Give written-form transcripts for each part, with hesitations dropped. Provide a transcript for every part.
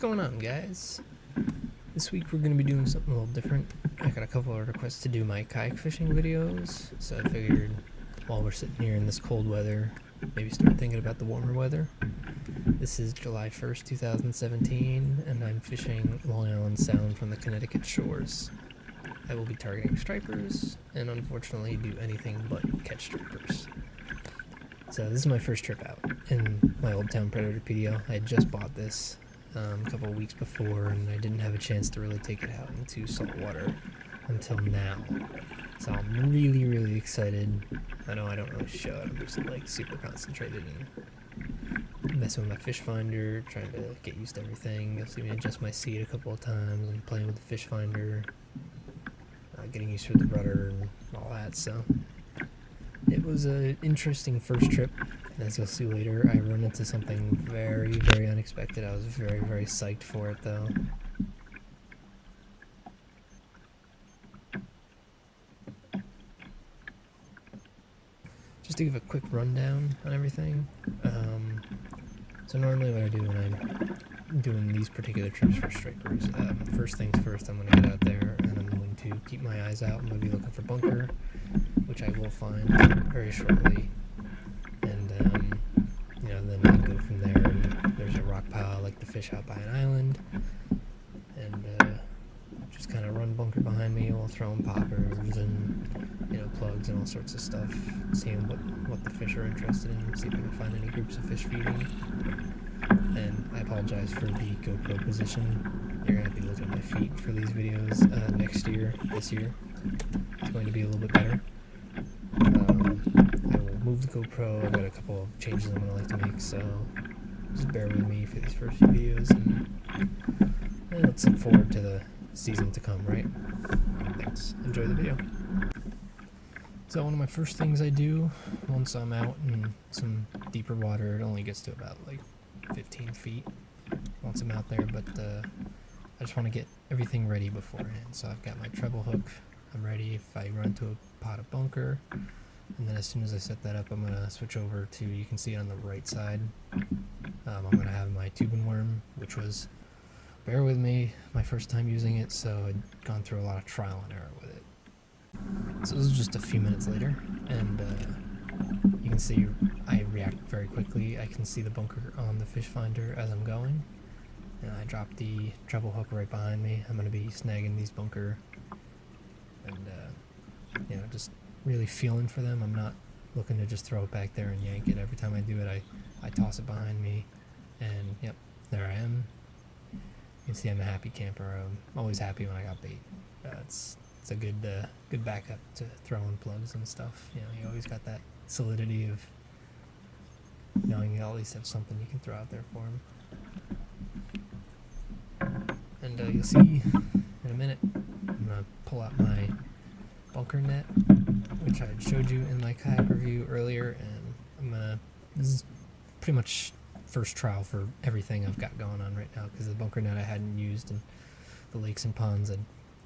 going on, guys? This week we're going to be doing something a little different. I got a couple of requests to do my kayak fishing videos, so I figured while we're sitting here in this cold weather, maybe start thinking about the warmer weather. This is July 1st, 2017, and I'm fishing Long Island Sound from the Connecticut shores. I will be targeting stripers, and unfortunately do anything but catch stripers. So this is my first trip out in my old town Predator PDL. I had just bought this a couple of weeks before, and I didn't have a chance to really take it out into saltwater until now. So I'm really excited. I know I don't really show it, I'm just like super concentrated and messing with my fish finder, trying to get used to everything. You'll see me adjust my seat a couple of times and playing with the fish finder, getting used to the rudder and all that. So it was an interesting first trip. As you'll see later, I run into something very unexpected. I was very psyched for it though. Just to give a quick rundown on everything. So normally what I do when I'm doing these particular trips for stripers, first things first, I'm going to get out there and I'm going to keep my eyes out. I'm going to be looking for bunker, which I will find very shortly. And then I go from there, and there's a rock pile I like to fish out by an island, and just kind of run bunker behind me while throwing poppers and plugs and all sorts of stuff, seeing what the fish are interested in, see if I can find any groups of fish feeding. And I apologize for the GoPro position. You're going to be looking at my feet for these videos this year. It's going to be a little bit better. I will move the GoPro. I've got a couple of changes I'm going to like to make, so just bear with me for these first few videos, and let's look forward to the season to come, right? Thanks. Enjoy the video. So one of my first things I do once I'm out in some deeper water, it only gets to about like 15 feet once I'm out there, but I just want to get everything ready beforehand. So I've got my treble hook. I'm ready if I run to a pot of bunker, and then as soon as I set that up, I'm going to switch over to, you can see it on the right side, I'm going to have my tube and worm, which was, bear with me, my first time using it, so I'd gone through a lot of trial and error with it. So this is just a few minutes later, and you can see I react very quickly. I can see the bunker on the fish finder as I'm going, and I drop the treble hook right behind me. I'm going to be snagging these bunker, and just really feeling for them. I'm not looking to just throw it back there and yank it. Every time I do it, I toss it behind me, and yep, there I am. You can see I'm a happy camper. I'm always happy when I got bait. It's a good backup to throwing plugs and stuff. You always got that solidity of knowing you at least have something you can throw out there for them. And you'll see in a minute, I'm gonna pull out my bunker net, which I had showed you in my kayak review earlier, and this is pretty much first trial for everything I've got going on right now, because the bunker net I hadn't used in the lakes and ponds, I'd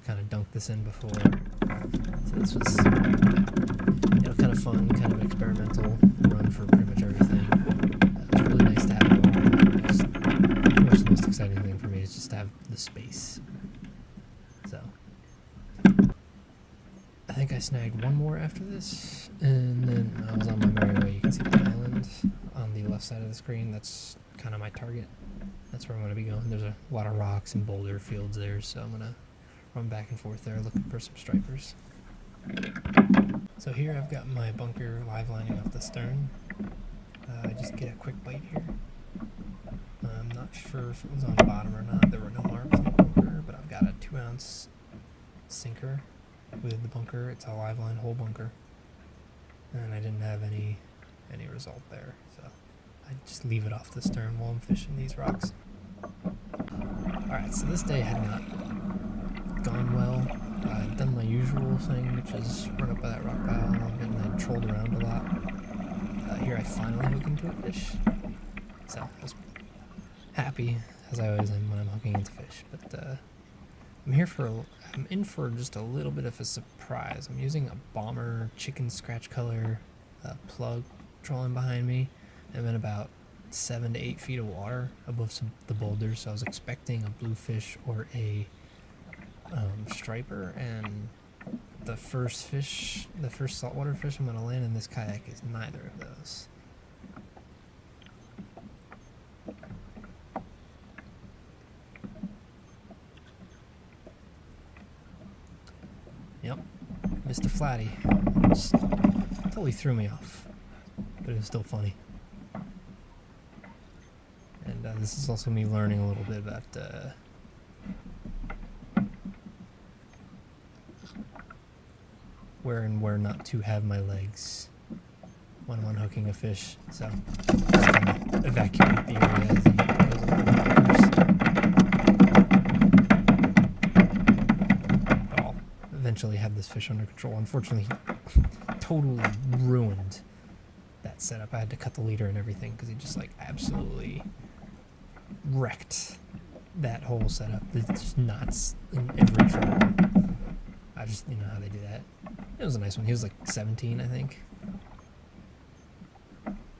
kind of dunked this in before. So this was kind of fun, kind of experimental run for pretty much everything. It's really nice to have it all. Pretty much the most exciting thing for me is just to have the space. So I think I snagged one more after this, and then I was on my merry way. You can see the island on the left side of the screen. That's kind of my target. That's where I'm going to be going. There's a lot of rocks and boulder fields there, so I'm going to run back and forth there looking for some stripers. So here I've got my bunker live lining off the stern. Just get a quick bite here. I'm not sure if it was on the bottom or not. There were no marks on the bunker, but I've got a 2-ounce sinker with the bunker. It's a live line whole bunker, and I didn't have any result there, so I just leave it off the stern while I'm fishing these rocks. Alright, so this day had not gone well. I'd done my usual thing, which is run up by that rock pile a little bit, and I trolled around a lot. Here I finally hook into a fish, so I was happy, as I always am when I'm hooking into fish, but I'm in for just a little bit of a surprise. I'm using a bomber chicken scratch color plug trolling behind me, and then about 7 to 8 feet of water above the boulders, so I was expecting a bluefish or a striper, and the first saltwater fish I'm going to land in this kayak is neither of those. Yep, missed a flatty. Just totally threw me off, but it was still funny. And this is also me learning a little bit about where and where not to have my legs when I'm unhooking a fish. So just kind of evacuate the area as he goes over. I'll eventually have this fish under control. Unfortunately, he totally ruined that setup. I had to cut the leader and everything because he just like absolutely wrecked that whole setup. There's just knots in every trouble. I just, you know how they do that. It was a nice one. He was like 17, I think.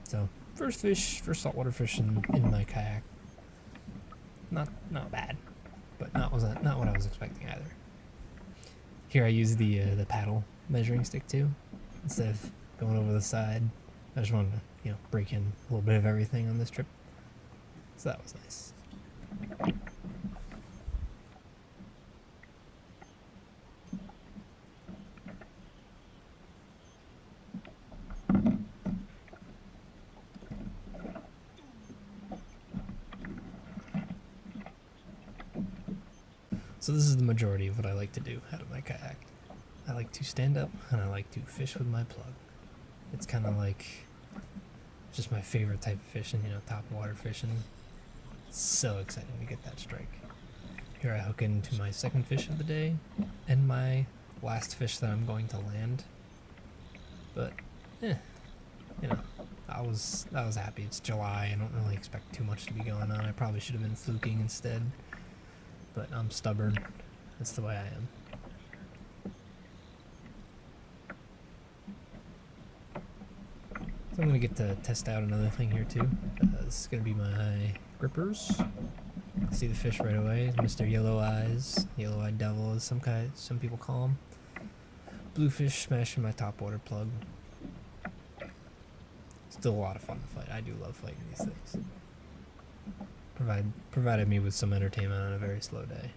So, first saltwater fish in my kayak. Not bad, but not what I was expecting either. Here I use the paddle measuring stick too, instead of going over the side. I just wanted to, you know, break in a little bit of everything on this trip. So that was nice. So this is the majority of what I like to do out of my kayak. I like to stand up and I like to fish with my plug. It's kind of like just my favorite type of fishing, you know, top water fishing. So exciting to get that strike. Here I hook into my second fish of the day and my last fish that I'm going to land. But, you know, I was happy. It's July. I don't really expect too much to be going on. I probably should have been fluking instead. But I'm stubborn. That's the way I am. So I'm going to get to test out another thing here too. This is going to be my grippers. See the fish right away. Mr. Yellow Eyes, Yellow-Eyed Devil as some people call him. Bluefish smashing my topwater plug. Still a lot of fun to fight. I do love fighting these things. Provided me with some entertainment on a very slow day.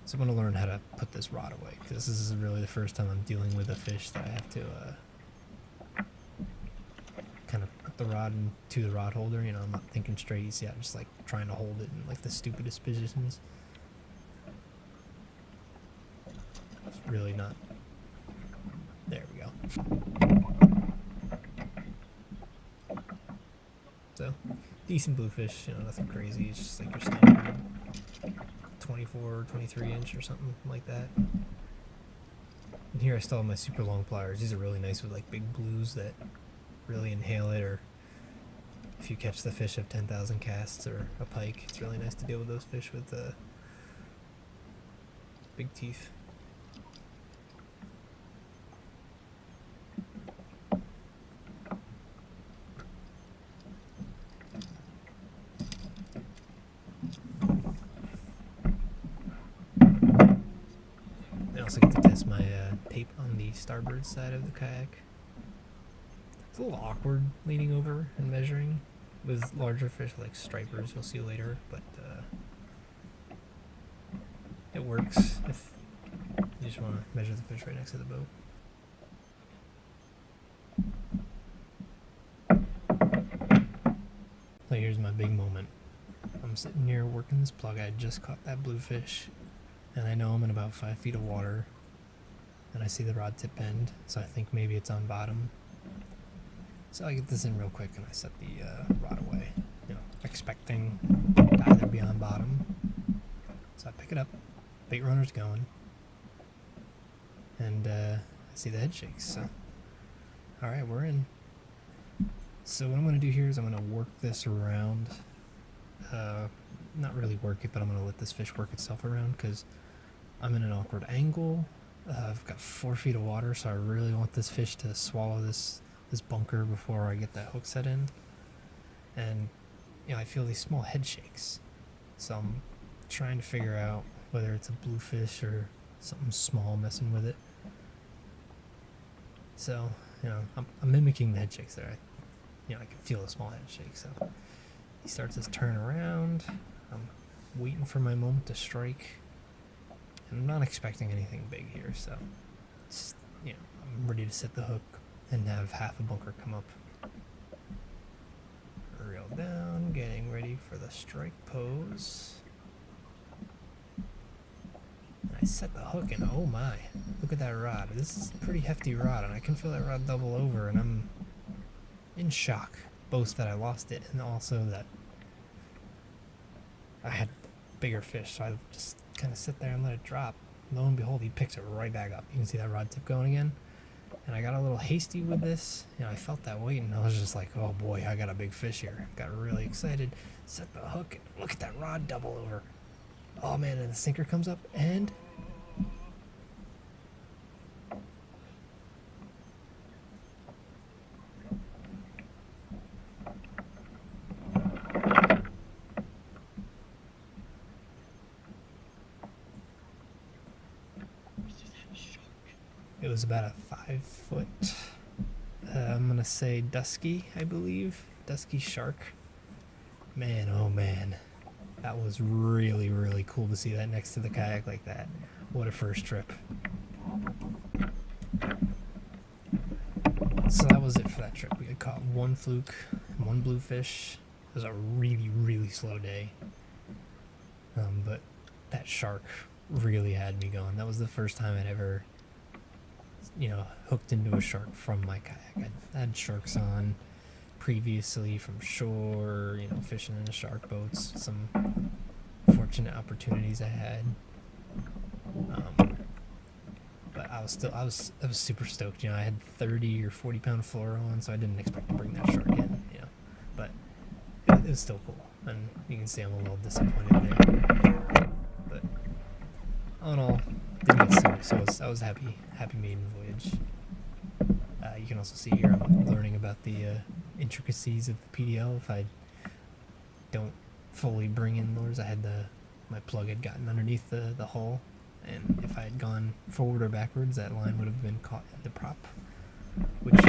So I'm going to learn how to put this rod away, because this is really the first time I'm dealing with a fish that I have to kind of put the rod into the rod holder. You know, I'm not thinking straight. You see, I'm just like trying to hold it in like the stupidest positions. It's really not. There we go. So, decent bluefish, you know, nothing crazy. It's just like your standard 24, 23 inch or something like that. And here I still have my super long pliers. These are really nice with like big blues that really inhale it, or if you catch the fish of 10,000 casts or a pike, it's really nice to deal with those fish with big teeth. I also get to test my tape on the starboard side of the kayak. It's a little awkward leaning over and measuring with larger fish like stripers, you'll see later, but it works if you just want to measure the fish right next to the boat. So here's my big moment. I'm sitting here working this plug. I just caught that bluefish, and I know I'm in about 5 feet of water, and I see the rod tip bend, so I think maybe it's on bottom. So I get this in real quick and I set the rod away, you know, expecting to either be on bottom. So I pick it up, bait runner's going, and I see the head shakes. So Alright, we're in. So what I'm going to do here is I'm going to work this around. Not really work it, but I'm going to let this fish work itself around because I'm in an awkward angle. I've got 4 feet of water, so I really want this fish to swallow this bunker before I get that hook set in. And, you know, I feel these small head shakes. So I'm trying to figure out whether it's a bluefish or something small messing with it. So, you know, I'm mimicking the head shakes there. I can feel a small head shake. So he starts his turn around. I'm waiting for my moment to strike. And I'm not expecting anything big here, so just, I'm ready to set the hook and have half a bunker come up. Reel down, getting ready for the strike pose. And I set the hook and oh my, look at that rod. This is a pretty hefty rod and I can feel that rod double over and I'm in shock. Both that I lost it and also that I had bigger fish, so I just kind of sit there and let it drop. Lo and behold, he picks it right back up. You can see that rod tip going again. And I got a little hasty with this. I felt that weight and I was just like, oh boy, I got a big fish here. Got really excited. Set the hook and look at that rod double over. Oh man, and the sinker comes up and it was about a 5 foot, I'm gonna say dusky, I believe. Dusky shark. Man, oh man. That was really, really cool to see that next to the kayak like that. What a first trip. So that was it for that trip. We had caught 1 fluke and 1 bluefish. It was a really, really slow day. But that shark really had me going. That was the first time I'd ever hooked into a shark from my kayak. I had sharks on previously from shore, fishing in the shark boats, some fortunate opportunities I had. But I was super stoked. I had 30 or 40 pound fluoro on, so I didn't expect to bring that shark in, but it was still cool. And you can see I'm a little disappointed there. But all in all, didn't get sued, so I was happy maiden voyage. You can also see here I'm learning about the intricacies of the PDL. If I don't fully bring in lures, I had my plug had gotten underneath the hull, and if I had gone forward or backwards, that line would have been caught in the prop, which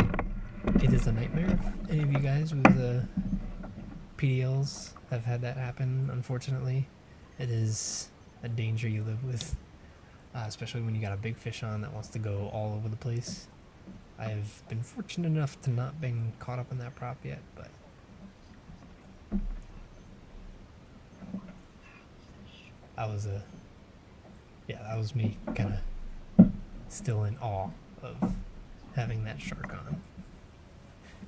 it is a nightmare. If any of you guys with PDLs have had that happen, unfortunately, it is a danger you live with. Especially when you got a big fish on that wants to go all over the place. I've been fortunate enough to not been caught up in that prop yet, but that was me kind of still in awe of having that shark on.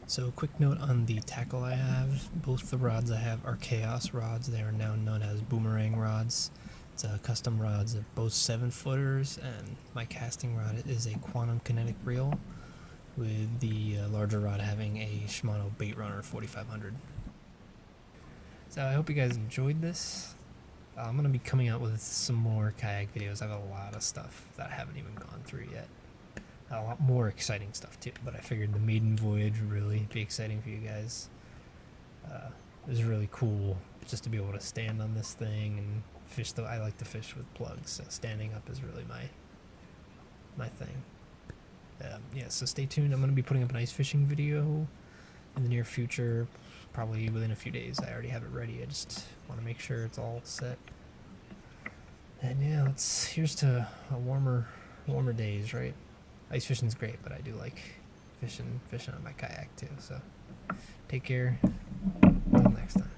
So quick note on the tackle I have. Both the rods I have are Chaos rods. They are now known as boomerang rods. It's custom rods. They're both 7-footers, and my casting rod is a Quantum Kinetic reel, with the larger rod having a Shimano Bait Runner 4500. So I hope you guys enjoyed this. I'm going to be coming out with some more kayak videos. I have a lot of stuff that I haven't even gone through yet. A lot more exciting stuff too, but I figured the maiden voyage would really be exciting for you guys. It was really cool just to be able to stand on this thing and fish. Though I like to fish with plugs, so standing up is really my thing. So stay tuned. I'm going to be putting up an ice fishing video in the near future, probably within a few days. I already have it ready. I just want to make sure it's all set. And yeah, here's to a warmer days, right? Ice fishing's great, but I do like fishing on my kayak too. So take care. Until next time.